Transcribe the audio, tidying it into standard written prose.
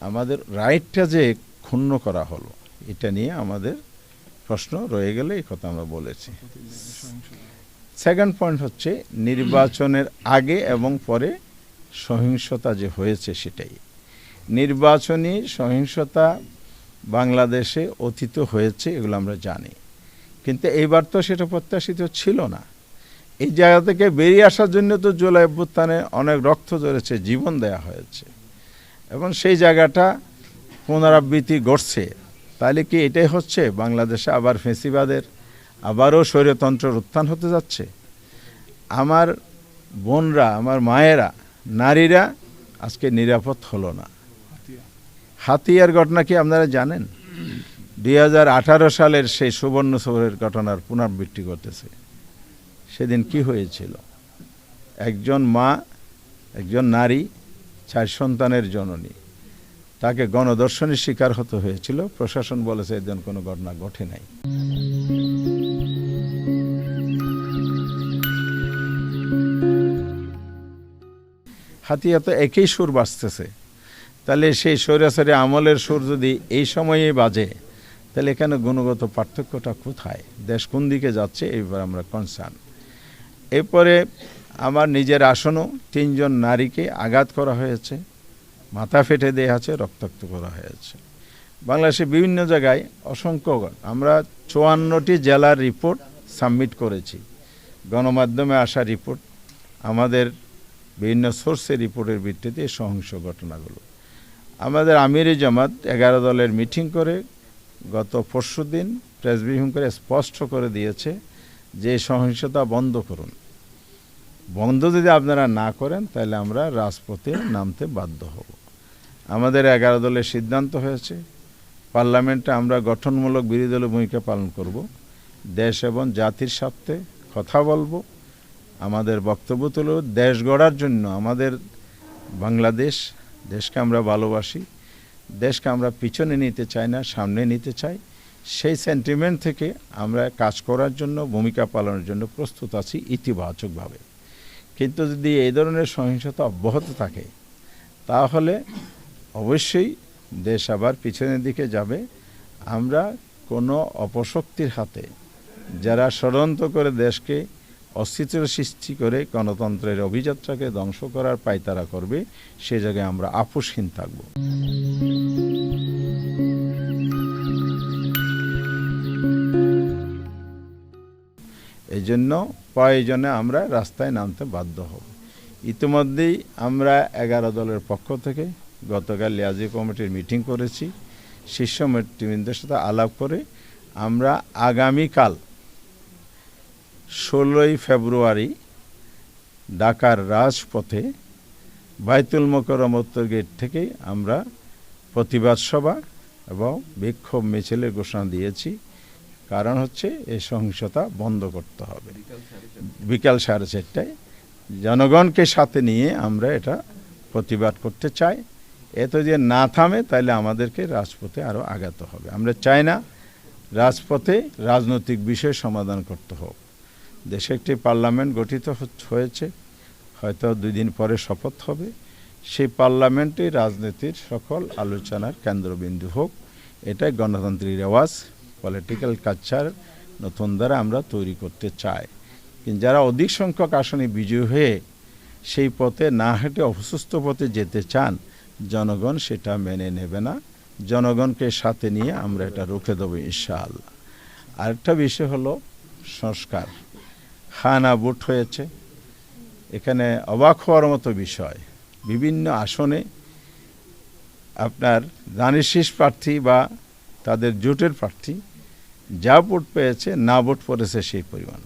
আমাদের রাইটটা যে ক্ষুণ্ণ করা হলো, এটা নিয়ে আমাদের প্রশ্ন রয়ে গেলে এই কথা আমরা বলেছি। সেকেন্ড পয়েন্ট হচ্ছে নির্বাচনের আগে এবং পরে সহিংসতা যে হয়েছে সেটাই। নির্বাচনী সহিংসতা বাংলাদেশে অতীত হয়েছে, এগুলো আমরা জানি, কিন্তু এইবার তো সেটা প্রত্যাশিত ছিল না। এই জায়গা থেকে বেরিয়ে আসার জন্য তো জুলাই অভ্যুত্থানে অনেক রক্ত ঝরেছে, জীবন দেয়া হয়েছে, এবং সেই জায়গাটা পুনরাবৃত্তি ঘটছে। তাহলে কি এটাই হচ্ছে বাংলাদেশে আবার ফেসিবাদের, আবারও স্বৈরতন্ত্রের উত্থান হতে যাচ্ছে? আমার বোনরা, আমার মায়েরা, নারীরা আজকে নিরাপদ হলো না। হাতিয়ার ঘটনা কি আপনারা জানেন? 2018 সালের সেই সুবর্ণ সৌরের ঘটনার পুনরাবৃত্তি ঘটেছে। সেদিন কি হয়েছিল? একজন মা, একজন নারী, 4 সন্তানের জননী, তাকে গণধর্ষণের শিকার হতে হয়েছিল। প্রশাসন বলেছে এদিন কোনো ঘটনা ঘটে নাই। হাতিয়া তো একই সুর বাজতেছে, তাহলে সেই স্বৈরাচারী আমলের সুর যদি এই সময়ে বাজে, তাহলে এখানে গুণগত পার্থক্যটা কোথায়? দেশ কোন দিকে যাচ্ছে, এইবার আমরা কনসার্ন। এরপরে আমার নিজের আসনও 3 জন নারীকে আঘাত করা হয়েছে, মাথা ফেটে দেওয়া আছে, রক্তাক্ত করা হয়েছে। বাংলাদেশের বিভিন্ন জায়গায় অসংখ্য, আমরা 54টি জেলার রিপোর্ট সাবমিট করেছি, গণমাধ্যমে আসা রিপোর্ট, আমাদের বিভিন্ন সোর্সের রিপোর্টের ভিত্তিতে সহিংস ঘটনাগুলো। আমাদের আমিরি জামাত 11 দলের মিটিং করে গত পরশুদিন প্রেস ব্রিফিং করে স্পষ্ট করে দিয়েছে যে সহিংসতা বন্ধ করুন। বন্ধ যদি আপনারা না করেন তাহলে আমরা রাজপথে নামতে বাধ্য হব। আমাদের 11 দলের সিদ্ধান্ত হয়েছে, পার্লামেন্টে আমরা গঠনমূলক বিরোধী দলের ভূমিকা পালন করব, দেশ এবং জাতির স্বার্থে কথা বলবো, আমাদের বক্তব্য তুলে দেশ গড়ার জন্য, আমাদের বাংলাদেশ, দেশকে আমরা ভালোবাসি, দেশকে আমরা পিছনে নিতে চাই না, সামনে নিতে চাই। সেই সেন্টিমেন্ট থেকে আমরা কাজ করার জন্য, ভূমিকা পালনের জন্য প্রস্তুত আছি ইতিবাচকভাবে। কিন্তু যদি এই ধরনের সহিংসতা অব্যাহত থাকে তাহলে অবশ্যই দেশ আবার পিছনের দিকে যাবে। আমরা কোনো অপশক্তির হাতে, যারা ষড়যন্ত্র করে দেশকে অস্থিতির সৃষ্টি করে গণতন্ত্রের অভিযাত্রাকে ধ্বংস করার পায়তারা করবে, সে জায়গায় আমরা আপোষহীন থাকব। এই জন্য প্রয়োজনে আমরা রাস্তায় নামতে বাধ্য হব। ইতিমধ্যেই আমরা 11 দলের পক্ষ থেকে গতকাল লিয়াজি কমিটির মিটিং করেছি, শীর্ষ নেতৃবৃন্দের সাথে আলাপ করে আমরা আগামীকাল 16ই ফেব্রুয়ারি ঢাকার রাজপথে বাইতুল মোকাররম উত্তর গেট থেকে আমরা প্রতিবাদ সভা এবং বিক্ষোভ মিছিলের ঘোষণা দিয়েছি। কারণ হচ্ছে এই সহিংসতা বন্ধ করতে হবে। বিকাল 4:30টায় জনগণকে সাথে নিয়ে আমরা এটা প্রতিবাদ করতে চাই। এত যে না থামে তাহলে আমাদেরকে রাজপথে আরও আগাতে হবে। আমরা চাই না রাজপথে রাজনৈতিক বিষয় সমাধান করতে হোক। দেশে একটি পার্লামেন্ট গঠিত হয়েছে, হয়তো 2 দিন পরে শপথ হবে। সেই পার্লামেন্টে রাজনীতির সকল আলোচনার কেন্দ্রবিন্দু হোক, এটাই গণতান্ত্রিক রেওয়াজ, পলিটিক্যাল কালচার নতুন দ্বারা আমরা তৈরি করতে চাই। কিন্তু যারা অধিক সংখ্যক আসনে বিজয়ী হয়ে সেই পথে না হেঁটে অসুস্থ পথে যেতে চান, জনগণ সেটা মেনে নেবে না। জনগণকে সাথে নিয়ে আমরা এটা রুখে দেবো ইনশাআল্লাহ। আরেকটা বিষয় হলো সংস্কার। খানা ভোট হয়েছে, এখানে অবাক হওয়ার মতো বিষয়, বিভিন্ন আসনে আপনার ধানের শীষ প্রার্থী বা তাদের জোটের প্রার্থী যা ভোট পেয়েছে, না ভোট পড়েছে সেই পরিমাণ।